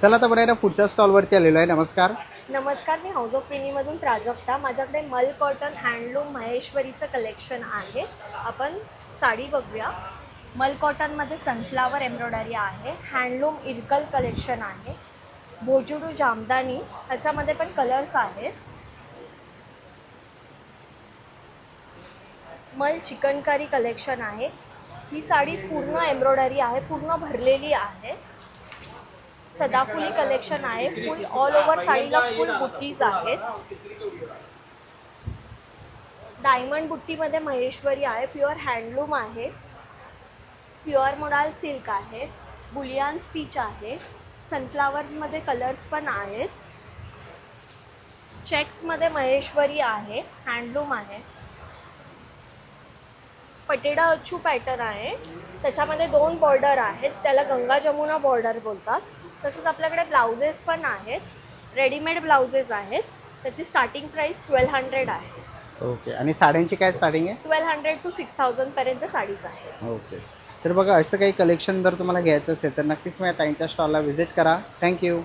चला तर बरं पुढच्या स्टॉलवरती आलेलो आहे. नमस्कार. नमस्कार, मी हाऊस ऑफ प्रिनीमधून प्राजक्ता. माझ्याकडे मल कॉटन हँडलूम महेश्वरीचं कलेक्शन आहे. आपण साडी बघूया. मल कॉटनमध्ये सनफ्लावर एम्ब्रॉयडरी आहे. हँडलूम इरकल कलेक्शन आहे. भोजुडू जामदानी ह्याच्यामध्ये पण कलर्स आहेत. मल चिकनकारी कलेक्शन आहे. ही साडी पूर्ण एम्ब्रॉयडरी आहे, पूर्ण भरलेली आहे. सदाफुली कलेक्शन आहे. फुल ऑल ओव्हर साडीला फुल बुट्टीज आहेत. डायमंड बुट्टीमध्ये महेश्वरी आहे. प्युअर हँडलूम आहे. प्युअर मोडाल सिल्क आहे. बुलियान स्टिच आहे. सनफ्लावरमध्ये कलर्स पण आहेत. चेक्समध्ये महेश्वरी आहे. हँडलूम आहे. पटेडा अच्चू पॅटर्न आहे. त्याच्यामध्ये 2 बॉर्डर आहेत. त्याला गंगा जमुना बॉर्डर बोलतात. तसंच आपल्याकडे ब्लाउजेस पण आहेत. रेडीमेड ब्लाउजेस आहेत. त्याची स्टार्टिंग प्राईस 1200 आहे. ओके. आणि साड्यांची काय स्टार्टिंग आहे? 1200 to 6000 पर्यंत साडीज आहेत. ओके. तर बघा असं काही कलेक्शन जर तुम्हाला घ्यायचं असेल तर नक्कीच माझ्या ताईंच्या स्टॉलला व्हिजिट करा. थँक्यू.